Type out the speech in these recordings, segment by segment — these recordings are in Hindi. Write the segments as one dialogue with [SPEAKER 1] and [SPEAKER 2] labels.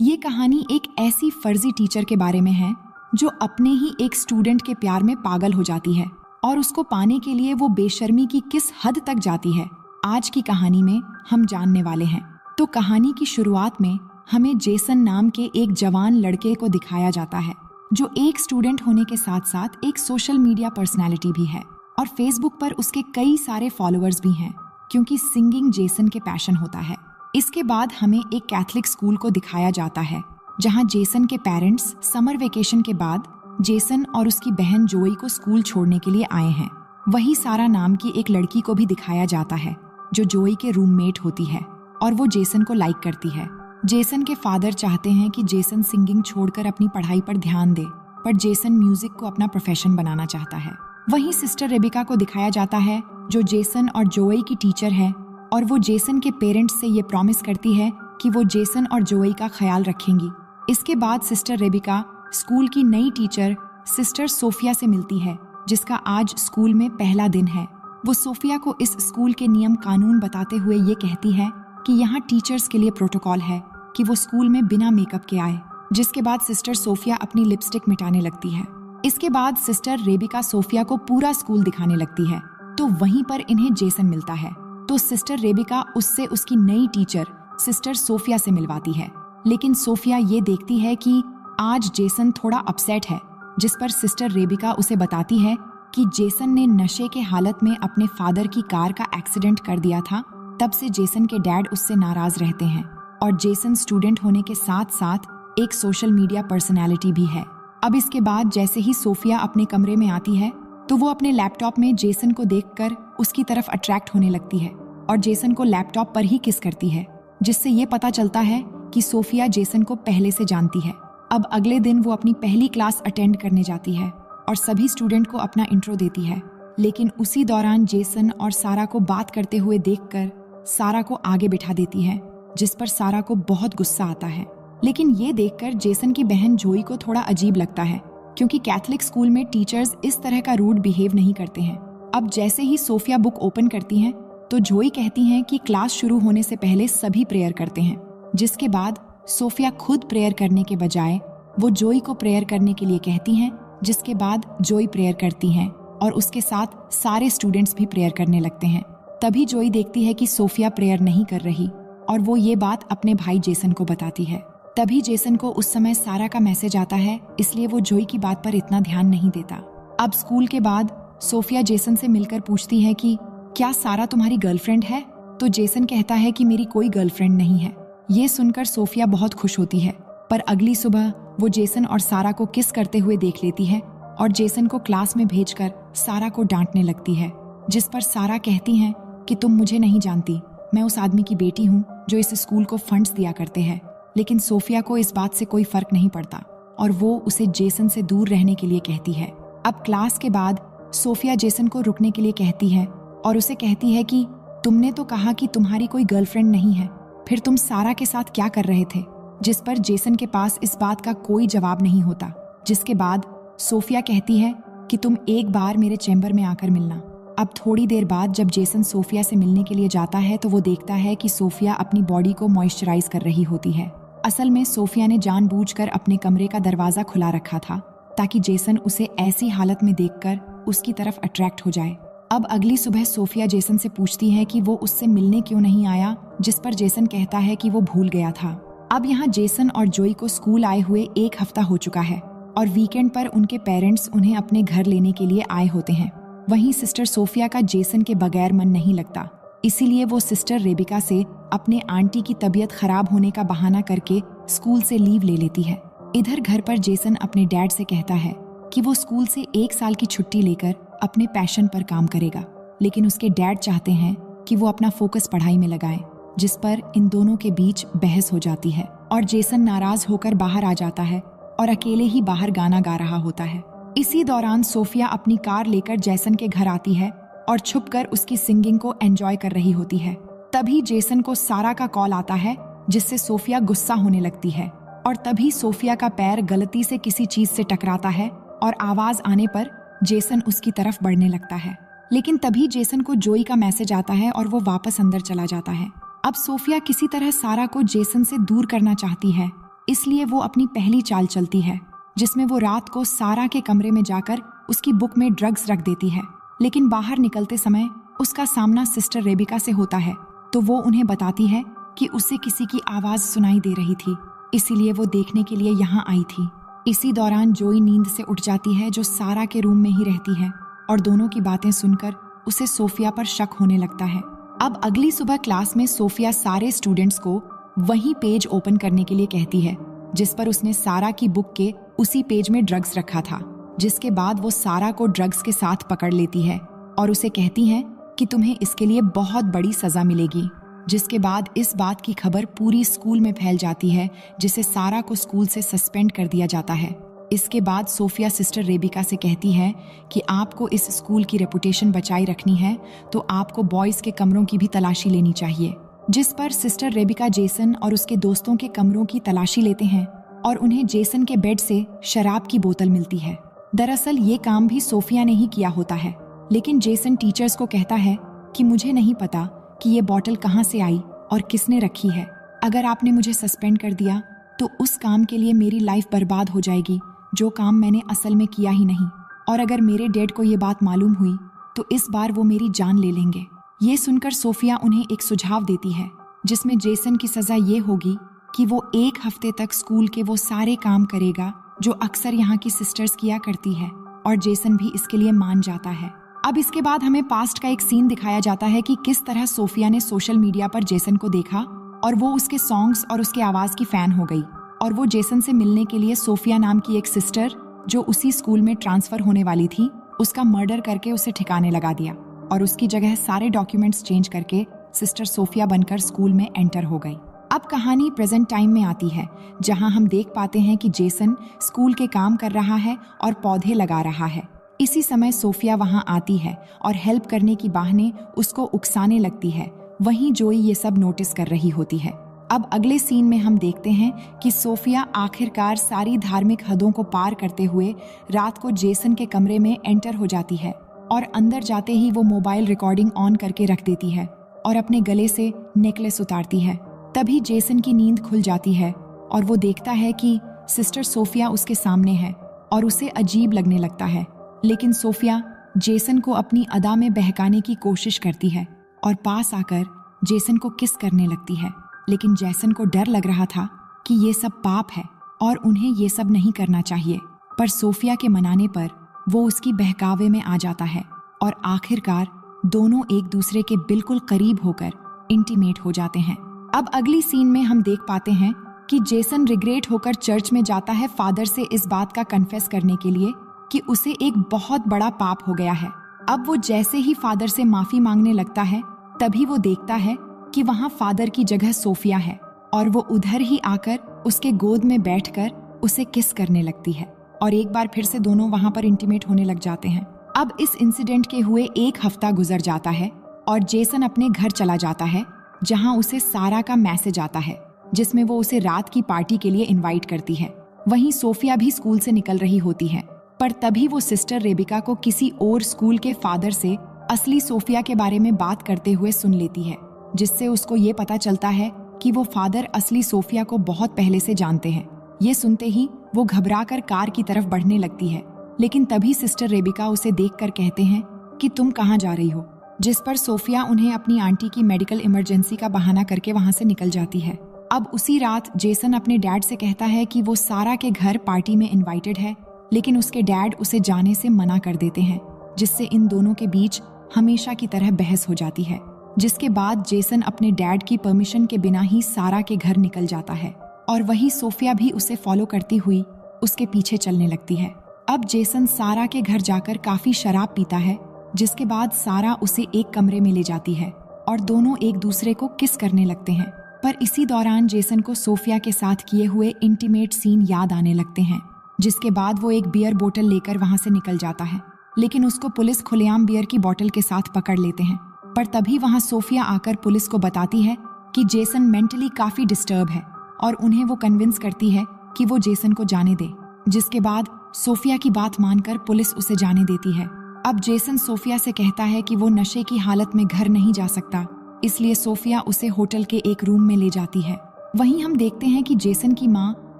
[SPEAKER 1] ये कहानी एक ऐसी फर्जी टीचर के बारे में है जो अपने ही एक स्टूडेंट के प्यार में पागल हो जाती है और उसको पाने के लिए वो बेशर्मी की किस हद तक जाती है, आज की कहानी में हम जानने वाले हैं। तो कहानी की शुरुआत में हमें जेसन नाम के एक जवान लड़के को दिखाया जाता है जो एक स्टूडेंट होने के साथ साथ एक सोशल मीडिया पर्सनैलिटी भी है और फेसबुक पर उसके कई सारे फॉलोअर्स भी हैं क्योंकि सिंगिंग जेसन के पैशन होता है। इसके बाद हमें एक कैथलिक स्कूल को दिखाया जाता है जहां जेसन के पेरेंट्स समर वेकेशन के बाद जेसन और उसकी बहन जोई को स्कूल छोड़ने के लिए आए हैं। वही सारा नाम की एक लड़की को भी दिखाया जाता है जो जोई के रूममेट होती है और वो जेसन को लाइक करती है। जेसन के फादर चाहते हैं कि जेसन सिंगिंग छोड़कर अपनी पढ़ाई पर ध्यान दे, पर जेसन म्यूजिक को अपना प्रोफेशन बनाना चाहता है। वहीं सिस्टर रेबिका को दिखाया जाता है जो जेसन और जोई की टीचर है और वो जेसन के पेरेंट्स से ये प्रॉमिस करती है कि वो जेसन और जोई का ख्याल रखेंगी। इसके बाद सिस्टर रेबिका स्कूल की नई टीचर सिस्टर सोफिया से मिलती है जिसका आज स्कूल में पहला दिन है। वो सोफिया को इस स्कूल के नियम कानून बताते हुए ये कहती है कि यहाँ टीचर्स के लिए प्रोटोकॉल है कि वो स्कूल में बिना मेकअप के आए, जिसके बाद सिस्टर सोफिया अपनी लिपस्टिक मिटाने लगती है। इसके बाद सिस्टर रेबिका सोफिया को पूरा स्कूल दिखाने लगती है तो वहीं पर इन्हें जेसन मिलता है। तो सिस्टर रेबिका उससे उसकी नई टीचर सिस्टर सोफिया से मिलवाती है, लेकिन सोफिया ये देखती है कि आज जेसन थोड़ा अपसेट है, जिस पर सिस्टर रेबिका उसे बताती है कि जेसन ने नशे के हालत में अपने फादर की कार का एक्सीडेंट कर दिया था। तब से जेसन के डैड उससे नाराज रहते हैं और जेसन स्टूडेंट होने के साथ साथ एक सोशल मीडिया पर्सनैलिटी भी है। अब इसके बाद जैसे ही सोफिया अपने कमरे में आती है तो वो अपने लैपटॉप में जेसन को देखकर उसकी तरफ अट्रैक्ट होने लगती है और जेसन को लैपटॉप पर ही किस करती है, जिससे ये पता चलता है कि सोफिया जेसन को पहले से जानती है। अब अगले दिन वो अपनी पहली क्लास अटेंड करने जाती है और सभी स्टूडेंट को अपना इंट्रो देती है, लेकिन उसी दौरान जेसन और सारा को बात करते हुए देखकर सारा को आगे बिठा देती है, जिस पर सारा को बहुत गुस्सा आता है। लेकिन ये देखकर जेसन की बहन जोई को थोड़ा अजीब लगता है क्योंकि कैथलिक स्कूल में टीचर्स इस तरह का रूड बिहेव नहीं करते हैं। अब जैसे ही सोफिया बुक ओपन करती हैं तो जोई कहती हैं कि क्लास शुरू होने से पहले सभी प्रेयर करते हैं, जिसके बाद सोफिया खुद प्रेयर करने के बजाय वो जोई को प्रेयर करने के लिए कहती हैं, जिसके बाद जोई प्रेयर करती हैं और उसके साथ सारे स्टूडेंट्स भी प्रेयर करने लगते हैं। तभी जोई देखती है कि सोफिया प्रेयर नहीं कर रही और वो ये बात अपने भाई जेसन को बताती है। तभी जेसन को उस समय सारा का मैसेज आता है, इसलिए वो जोई की बात पर इतना ध्यान नहीं देता। अब स्कूल के बाद सोफिया जेसन से मिलकर पूछती है कि क्या सारा तुम्हारी गर्लफ्रेंड है? तो जेसन कहता है कि मेरी कोई गर्लफ्रेंड नहीं है। ये सुनकर सोफिया बहुत खुश होती है, पर अगली सुबह वो जेसन और सारा को किस करते हुए देख लेती है और जेसन को क्लास में भेजकर सारा को डांटने लगती है, जिस पर सारा कहती हैं कि तुम मुझे नहीं जानती, मैं उस आदमी की बेटी हूँ जो इस स्कूल को फंड्स दिया करते हैं। लेकिन सोफिया को इस बात से कोई फर्क नहीं पड़ता और वो उसे जेसन से दूर रहने के लिए कहती है। अब क्लास के बाद सोफिया जेसन को रुकने के लिए कहती है और उसे कहती है कि तुमने तो कहा कि तुम्हारी कोई गर्लफ्रेंड नहीं है, फिर तुम सारा के साथ क्या कर रहे थे? जिस पर जेसन के पास इस बात का कोई जवाब नहीं होता, जिसके बाद सोफिया कहती है कि तुम एक बार मेरे चैम्बर में आकर मिलना। अब थोड़ी देर बाद जब जेसन सोफिया से मिलने के लिए जाता है तो वो देखता है कि सोफिया अपनी बॉडी को मॉइस्चराइज कर रही होती है। असल में सोफिया ने जानबूझकर अपने कमरे का दरवाजा खुला रखा था ताकि जेसन उसे ऐसी हालत में देखकर उसकी तरफ अट्रैक्ट हो जाए। अब अगली सुबह सोफिया जेसन से पूछती है कि वो उससे मिलने क्यों नहीं आया, जिस पर जेसन कहता है कि वो भूल गया था। अब यहाँ जेसन और जोई को स्कूल आए हुए 1 हफ्ता हो चुका है और वीकेंड पर उनके पेरेंट्स उन्हें अपने घर लेने के लिए आए होते हैं। वहीं सिस्टर सोफिया का जेसन के बगैर मन नहीं लगता, इसीलिए वो सिस्टर रेबिका से अपने आंटी की तबीयत खराब होने का बहाना करके स्कूल से लीव ले लेती है। इधर घर पर जेसन अपने डैड से कहता है कि वो स्कूल से 1 साल की छुट्टी लेकर अपने पैशन पर काम करेगा, लेकिन उसके डैड चाहते हैं कि वो अपना फोकस पढ़ाई में लगाए, जिस पर इन दोनों के बीच बहस हो जाती है और जेसन नाराज होकर बाहर आ जाता है और अकेले ही बाहर गाना गा रहा होता है। इसी दौरान सोफिया अपनी कार लेकर जेसन के घर आती है और छुपकर उसकी सिंगिंग को एंजॉय कर रही होती है। तभी जेसन को सारा का कॉल आता है, जिससे सोफिया गुस्सा होने लगती है और तभी सोफिया का पैर गलती से किसी चीज से टकराता है और आवाज आने पर जेसन उसकी तरफ बढ़ने लगता है। लेकिन तभी जेसन को जोई का मैसेज आता है और वो वापस अंदर चला जाता है। अब सोफिया किसी तरह सारा को जेसन से दूर करना चाहती है, इसलिए वो अपनी पहली चाल चलती है, जिसमें वो रात को सारा के कमरे में जाकर उसकी बुक में ड्रग्स रख देती है। लेकिन बाहर निकलते समय उसका सामना सिस्टर रेबिका से होता है, तो वो उन्हें बताती है कि उसे किसी की आवाज सुनाई दे रही थी, इसीलिए वो देखने के लिए यहाँ आई थी। इसी दौरान जोई नींद से उठ जाती है, जो सारा के रूम में ही रहती है, और दोनों की बातें सुनकर उसे सोफिया पर शक होने लगता है। अब अगली सुबह क्लास में सोफिया सारे स्टूडेंट्स को वही पेज ओपन करने के लिए कहती है जिस पर उसने सारा की बुक के उसी पेज में ड्रग्स रखा था। जिसके बाद वो सारा को ड्रग्स के साथ पकड़ लेती है और उसे कहती है कि तुम्हें इसके लिए बहुत बड़ी सजा मिलेगी। जिसके बाद इस बात की खबर पूरी स्कूल में फैल जाती है, जिसे सारा को स्कूल से सस्पेंड कर दिया जाता है। इसके बाद सोफिया सिस्टर रेबिका से कहती है कि आपको इस स्कूल की रेपुटेशन बचाई रखनी है तो आपको बॉयज के कमरों की भी तलाशी लेनी चाहिए। जिस पर सिस्टर रेबिका जेसन और उसके दोस्तों के कमरों की तलाशी लेते हैं और उन्हें जेसन के बेड से शराब की बोतल मिलती है। दरअसल ये काम भी सोफिया ने ही किया होता है, लेकिन जेसन टीचर्स को कहता है कि मुझे नहीं पता कि ये बोतल कहाँ से आई और किसने रखी है। अगर आपने मुझे सस्पेंड कर दिया तो उस काम के लिए मेरी लाइफ बर्बाद हो जाएगी, जो काम मैंने असल में किया ही नहीं। और अगर मेरे डैड को ये बात मालूम हुई तो इस बार वो मेरी जान ले लेंगे। ये सुनकर सोफिया उन्हें एक सुझाव देती है, जिसमें जेसन की सजा ये होगी कि वो 1 हफ्ते तक स्कूल के वो सारे काम करेगा जो अक्सर यहाँ की सिस्टर्स किया करती है, और जेसन भी इसके लिए मान जाता है। अब इसके बाद हमें पास्ट का एक सीन दिखाया जाता है कि किस तरह सोफिया ने सोशल मीडिया पर जेसन को देखा और वो उसके सॉन्ग्स और उसके आवाज की फैन हो गई, और वो जेसन से मिलने के लिए सोफिया नाम की एक सिस्टर जो उसी स्कूल में ट्रांसफर होने वाली थी, उसका मर्डर करके उसे ठिकाने लगा दिया और उसकी जगह सारे डॉक्यूमेंट्स चेंज करके सिस्टर सोफिया बनकर स्कूल में एंटर हो गई। अब कहानी प्रेजेंट टाइम में आती है, जहां हम देख पाते हैं कि जेसन स्कूल के काम कर रहा है और पौधे लगा रहा है। इसी समय सोफिया वहां आती है और हेल्प करने की बहाने उसको उकसाने लगती है। वहीं जोई ये सब नोटिस कर रही होती है। अब अगले सीन में हम देखते हैं कि सोफिया आखिरकार सारी धार्मिक हदों को पार करते हुए रात को जेसन के कमरे में एंटर हो जाती है, और अंदर जाते ही वो मोबाइल रिकॉर्डिंग ऑन करके रख देती है और अपने गले से नेकलेस उतारती है। तभी जेसन की नींद खुल जाती है और वो देखता है कि सिस्टर सोफिया उसके सामने है और उसे अजीब लगने लगता है। लेकिन सोफिया जेसन को अपनी अदा में बहकाने की कोशिश करती है और पास आकर जेसन को किस करने लगती है। लेकिन जेसन को डर लग रहा था कि ये सब पाप है और उन्हें ये सब नहीं करना चाहिए, पर सोफिया के मनाने पर वो उसकी बहकावे में आ जाता है और आखिरकार दोनों एक दूसरे के बिल्कुल करीब होकर इंटीमेट हो जाते हैं। अब अगली सीन में हम देख पाते हैं कि जेसन रिग्रेट होकर चर्च में जाता है फादर से इस बात का कन्फेस करने के लिए कि उसे एक बहुत बड़ा पाप हो गया है। अब वो जैसे ही फादर से माफी मांगने लगता है, तभी वो देखता है कि वहाँ फादर की जगह सोफिया है और वो उधर ही आकर उसके गोद में बैठकर उसे किस करने लगती है और एक बार फिर से दोनों वहाँ पर इंटीमेट होने लग जाते हैं। अब इस इंसिडेंट के हुए 1 हफ्ता गुजर जाता है और जेसन अपने घर चला जाता है, जहाँ उसे सारा का मैसेज आता है जिसमें वो उसे रात की पार्टी के लिए इनवाइट करती है। वहीं सोफिया भी स्कूल से निकल रही होती है, पर तभी वो सिस्टर रेबिका को किसी और स्कूल के फादर से असली सोफिया के बारे में बात करते हुए सुन लेती है, जिससे उसको ये पता चलता है कि वो फादर असली सोफिया को बहुत पहले से जानते हैं। ये सुनते ही वो घबराकर कार की तरफ बढ़ने लगती है, लेकिन तभी सिस्टर रेबिका उसे देखकर कहते हैं कि तुम कहाँ जा रही हो, जिस पर सोफिया उन्हें अपनी आंटी की मेडिकल इमरजेंसी का बहाना करके वहाँ से निकल जाती है। अब उसी रात जेसन अपने डैड से कहता है कि वो सारा के घर पार्टी में इनवाइटेड है, लेकिन उसके डैड उसे जाने से मना कर देते हैं, जिससे इन दोनों के बीच हमेशा की तरह बहस हो जाती है। जिसके बाद जेसन अपने डैड की परमिशन के बिना ही सारा के घर निकल जाता है और वही सोफिया भी उसे फॉलो करती हुई उसके पीछे चलने लगती है। अब जेसन सारा के घर जाकर काफी शराब पीता है, जिसके बाद सारा उसे एक कमरे में ले जाती है और दोनों एक दूसरे को किस करने लगते हैं। पर इसी दौरान जेसन को सोफिया के साथ किए हुए इंटीमेट सीन याद आने लगते हैं, जिसके बाद वो एक बियर बोतल लेकर वहां से निकल जाता है, लेकिन उसको पुलिस खुलेआम बियर की बोतल के साथ पकड़ लेते हैं। पर तभी वहां सोफिया आकर पुलिस को बताती है कि जेसन मेंटली काफी डिस्टर्ब है और उन्हें वो कन्विंस करती है कि वो जेसन को जाने दे, जिसके बाद सोफिया की बात मानकर पुलिस उसे जाने देती है। अब जेसन सोफिया से कहता है कि वो नशे की हालत में घर नहीं जा सकता, इसलिए सोफिया उसे होटल के एक रूम में ले जाती है। वहीं हम देखते हैं कि जेसन की माँ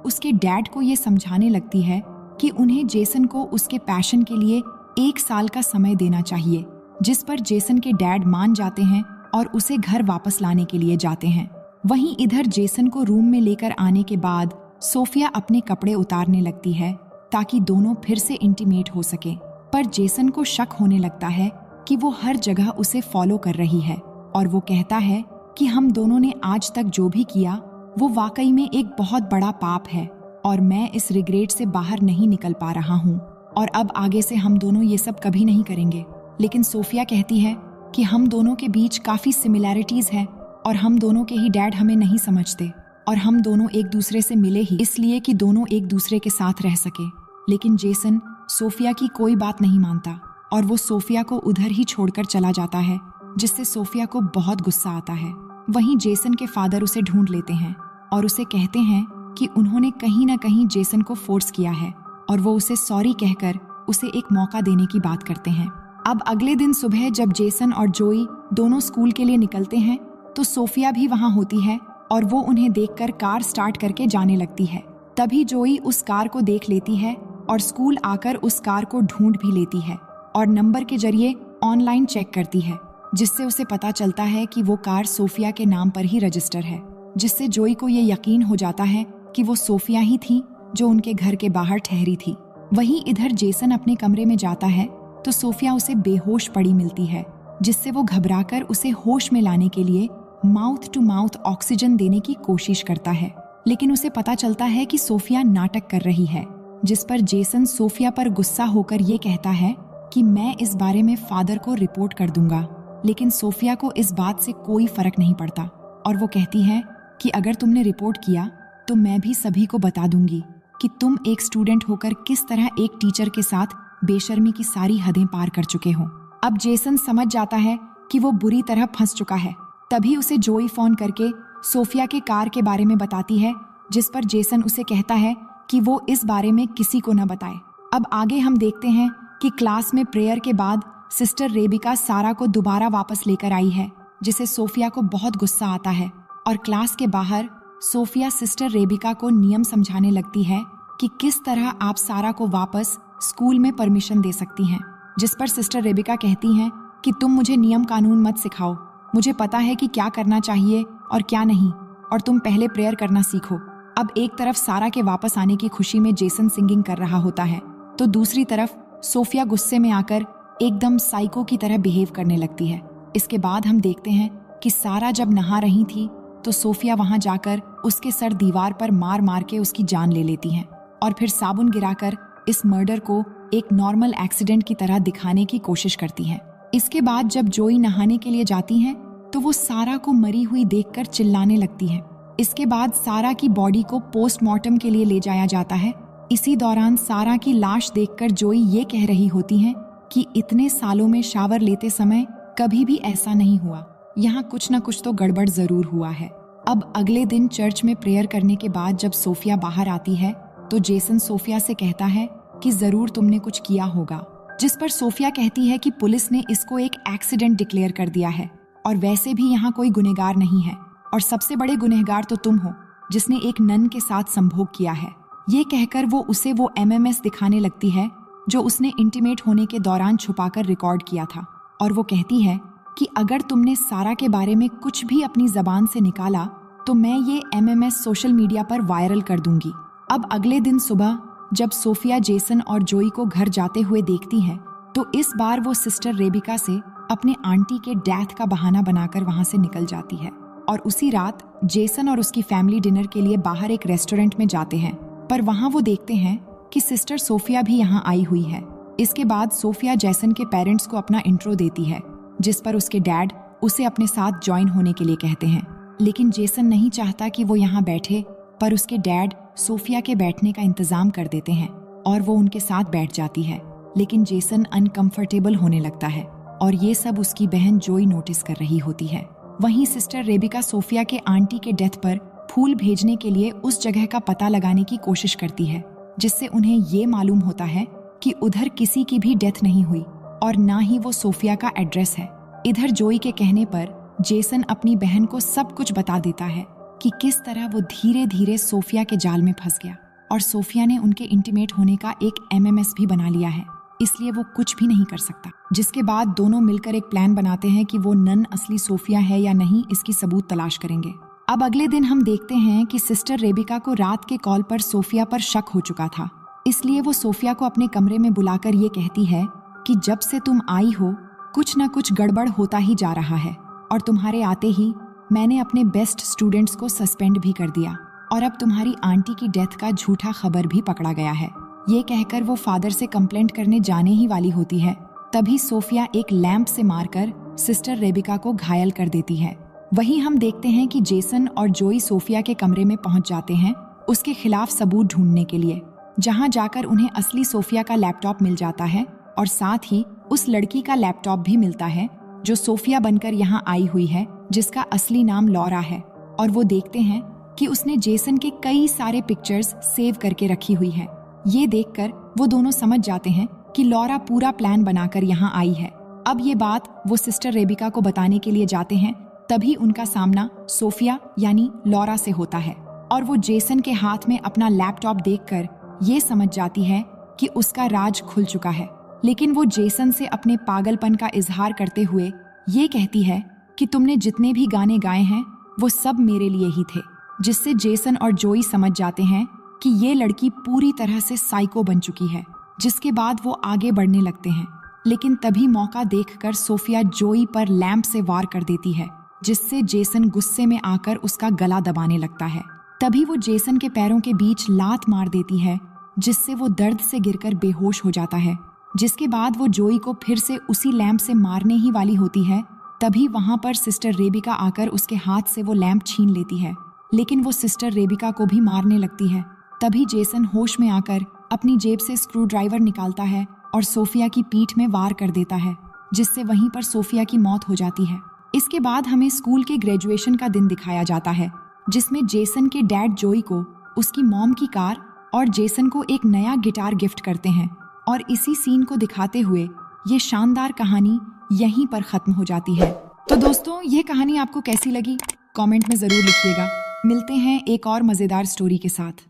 [SPEAKER 1] उसके डैड को ये समझाने लगती है कि उन्हें जेसन को उसके पैशन के लिए 1 साल का समय देना चाहिए, जिस पर जेसन के डैड मान जाते हैं और उसे घर वापस लाने के लिए जाते हैं। वहीं इधर जेसन को रूम में लेकर आने के बाद सोफिया अपने कपड़े उतारने लगती है ताकि दोनों फिर से इंटीमेट हो सके। पर जेसन को शक होने लगता है कि वो हर जगह उसे फॉलो कर रही है और वो कहता है कि हम दोनों ने आज तक जो भी किया वो वाकई में एक बहुत बड़ा पाप है और मैं इस रिग्रेट से बाहर नहीं निकल पा रहा हूँ और अब आगे से हम दोनों ये सब कभी नहीं करेंगे। लेकिन सोफिया कहती है कि हम दोनों के बीच काफी सिमिलैरिटीज है और हम दोनों के ही डैड हमें नहीं समझते और हम दोनों एक दूसरे से मिले ही इसलिए कि दोनों एक दूसरे के साथ रह सके। लेकिन जेसन सोफिया की कोई बात नहीं मानता और वो सोफिया को उधर ही छोड़कर चला जाता है, जिससे सोफिया को बहुत गुस्सा आता है। वहीं जेसन के फादर उसे ढूंढ लेते हैं और उसे कहते हैं कि उन्होंने कहीं ना कहीं जेसन को फोर्स किया है और वो उसे सॉरी कहकर उसे एक मौका देने की बात करते हैं। अब अगले दिन सुबह जब जेसन और जोई दोनों स्कूल के लिए निकलते हैं तो सोफिया भी वहां होती है और वो उन्हें देखकर कार स्टार्ट करके जाने लगती है। तभी जोई उस कार को देख लेती है और स्कूल आकर उस कार को ढूंढ भी लेती है और नंबर के जरिए ऑनलाइन चेक करती है, जिससे उसे पता चलता है कि वो कार सोफिया के नाम पर ही रजिस्टर है, जिससे जोई को ये यकीन हो जाता है कि वो सोफिया ही थी जो उनके घर के बाहर ठहरी थी। वहीं इधर जेसन अपने कमरे में जाता है तो सोफिया उसे बेहोश पड़ी मिलती है, जिससे वो घबराकर उसे होश में लाने के लिए माउथ टू माउथ ऑक्सीजन देने की कोशिश करता है। लेकिन उसे पता चलता है कि सोफिया नाटक कर रही है, जिस पर जेसन सोफिया पर गुस्सा होकर ये कहता है कि मैं इस बारे में फादर को रिपोर्ट कर दूंगा। लेकिन सोफिया को इस बात से कोई फर्क नहीं पड़ता और वो कहती है कि अगर तुमने रिपोर्ट किया तो मैं भी सभी को बता दूंगी कि तुम एक स्टूडेंट होकर किस तरह एक टीचर के साथ बेशर्मी की सारी हदें पार कर चुके हो। अब जेसन समझ जाता है कि वो बुरी तरह फंस चुका है। तभी उसे जोई फोन करके सोफिया के कार के बारे में बताती है, जिस पर जेसन उसे कहता है कि वो इस बारे में किसी को न बताए। अब आगे हम देखते हैं कि क्लास में प्रेयर के बाद सिस्टर रेबिका सारा को दोबारा वापस लेकर आई है, जिसे सोफिया को बहुत गुस्सा आता है और क्लास के बाहर सोफिया सिस्टर रेबिका को नियम समझाने लगती है कि किस तरह आप सारा को वापस स्कूल में परमिशन दे सकती हैं, जिस पर सिस्टर रेबिका कहती हैं कि तुम मुझे नियम कानून मत सिखाओ, मुझे पता है कि क्या करना चाहिए और क्या नहीं, और तुम पहले प्रेयर करना सीखो। अब एक तरफ सारा के वापस आने की खुशी में जेसन सिंगिंग कर रहा होता है तो दूसरी तरफ सोफिया गुस्से में आकर एकदम साइको की तरह बिहेव करने लगती है। इसके बाद हम देखते हैं कि सारा जब नहा रही थी तो सोफिया वहां जाकर उसके सर दीवार पर मार मार के उसकी जान ले लेती हैं और फिर साबुन गिराकर इस मर्डर को एक नॉर्मल एक्सीडेंट की तरह दिखाने की कोशिश करती हैं। इसके बाद जब जोई नहाने के लिए जाती हैं तो वो सारा को मरी हुई देखकर चिल्लाने लगती है। इसके बाद सारा की बॉडी को पोस्टमार्टम के लिए ले जाया जाता है। इसी दौरान सारा की लाश देखकर जोई ये कह रही होती हैं कि इतने सालों में शावर लेते समय कभी भी ऐसा नहीं हुआ, यहाँ कुछ न कुछ तो गड़बड़ जरूर हुआ है। अब अगले दिन चर्च में प्रेयर करने के बाद जब सोफिया बाहर आती है तो जेसन सोफिया से कहता है कि जरूर तुमने कुछ किया होगा, जिस पर सोफिया कहती है कि पुलिस ने इसको एक एक्सीडेंट डिक्लेयर कर दिया है और वैसे भी यहाँ कोई गुनहगार नहीं है और सबसे बड़े गुनहगार तो तुम हो जिसने एक नन के साथ संभोग किया है। ये कहकर वो उसे वो MMS दिखाने लगती है जो उसने इंटीमेट होने के दौरान छुपाकर रिकॉर्ड किया था और वो कहती है कि अगर तुमने सारा के बारे में कुछ भी अपनी जबान से निकाला तो मैं ये MMS सोशल मीडिया पर वायरल कर दूंगी। अब अगले दिन सुबह जब सोफिया जेसन और जोई को घर जाते हुए देखती है तो इस बार वो सिस्टर रेबिका से अपने आंटी के डेथ का बहाना बनाकर वहां से निकल जाती है और उसी रात जेसन और उसकी फैमिली डिनर के लिए बाहर एक रेस्टोरेंट में जाते हैं, पर वहां वो देखते हैं कि सिस्टर सोफिया भी यहाँ आई हुई है। इसके बाद सोफिया जेसन के पेरेंट्स को अपना इंट्रो देती है, जिस पर उसके डैड उसे अपने साथ ज्वाइन होने के लिए कहते हैं। लेकिन जेसन नहीं चाहता कि वो यहाँ बैठे, पर उसके डैड सोफिया के बैठने का इंतजाम कर देते हैं और वो उनके साथ बैठ जाती है। लेकिन जेसन अनकंफर्टेबल होने लगता है और ये सब उसकी बहन जोई नोटिस कर रही होती है। वहीं सिस्टर रेबिका सोफिया के आंटी के डेथ पर फूल भेजने के लिए उस जगह का पता लगाने की कोशिश करती है, जिससे उन्हें ये मालूम होता है कि उधर किसी की भी डेथ नहीं हुई और ना ही वो सोफिया का एड्रेस है। इधर जोई के कहने पर जेसन अपनी बहन को सब कुछ बता देता है कि किस तरह वो धीरे धीरे सोफिया के जाल में फंस गया और सोफिया ने उनके इंटीमेट होने का एक MMS भी बना लिया है, इसलिए वो कुछ भी नहीं कर सकता। जिसके बाद दोनों मिलकर एक प्लान बनाते हैं कि वो नन असली सोफिया है या नहीं, इसकी सबूत तलाश करेंगे। अब अगले दिन हम देखते हैं कि सिस्टर रेबिका को रात के कॉल पर सोफिया पर शक हो चुका था, इसलिए वो सोफिया को अपने कमरे में बुलाकर ये कहती है कि जब से तुम आई हो कुछ न कुछ गड़बड़ होता ही जा रहा है और तुम्हारे आते ही मैंने अपने बेस्ट स्टूडेंट्स को सस्पेंड भी कर दिया और अब तुम्हारी आंटी की डेथ का झूठा खबर भी पकड़ा गया है। ये कहकर वो फादर से कंप्लेंट करने जाने ही वाली होती है, तभी सोफिया एक लैंप से मारकर सिस्टर रेबिका को घायल कर देती है। वहीं हम देखते हैं कि जेसन और जोई सोफिया के कमरे में पहुंच जाते हैं उसके खिलाफ सबूत ढूंढने के लिए, जहां जाकर उन्हें असली सोफिया का लैपटॉप मिल जाता है और साथ ही उस लड़की का लैपटॉप भी मिलता है जो सोफिया बनकर यहाँ आई हुई है, जिसका असली नाम लॉरा है। और वो देखते हैं कि उसने जेसन के कई सारे पिक्चर्स सेव करके रखी हुई है। ये देखकर वो दोनों समझ जाते हैं कि लॉरा पूरा प्लान बनाकर यहाँ आई है। अब ये बात वो सिस्टर रेबिका को बताने के लिए जाते हैं, तभी उनका सामना सोफिया यानी लॉरा से होता है और वो जेसन के हाथ में अपना लैपटॉप देखकर ये समझ जाती है कि उसका राज खुल चुका है। लेकिन वो जेसन से अपने पागलपन का इजहार करते हुए ये कहती है कि तुमने जितने भी गाने गाए हैं वो सब मेरे लिए ही थे, जिससे जेसन और जोई समझ जाते हैं कि ये लड़की पूरी तरह से साइको बन चुकी है। जिसके बाद वो आगे बढ़ने लगते हैं, लेकिन तभी मौका देखकर सोफिया जोई पर लैंप से वार कर देती है, जिससे जेसन गुस्से में आकर उसका गला दबाने लगता है। तभी वो जेसन के पैरों के बीच लात मार देती है, जिससे वो दर्द से गिरकर बेहोश हो जाता है। जिसके बाद वो जोई को फिर से उसी लैंप से मारने ही वाली होती है, तभी वहां पर सिस्टर रेबिका आकर उसके हाथ से वो लैंप छीन लेती है, लेकिन वो सिस्टर रेबिका को भी मारने लगती है। तभी जेसन होश में आकर अपनी जेब से स्क्रू ड्राइवर निकालता है और सोफिया की पीठ में वार कर देता है, जिससे वहीं पर सोफिया की मौत हो जाती है। इसके बाद हमें स्कूल के ग्रेजुएशन का दिन दिखाया जाता है, जिसमें जेसन के डैड जोई को उसकी मॉम की कार और जेसन को एक नया गिटार गिफ्ट करते हैं और इसी सीन को दिखाते हुए ये शानदार कहानी यहीं पर खत्म हो जाती है। तो दोस्तों, ये कहानी आपको कैसी लगी कमेंट में जरूर लिखिएगा। मिलते हैं एक और मजेदार स्टोरी के साथ।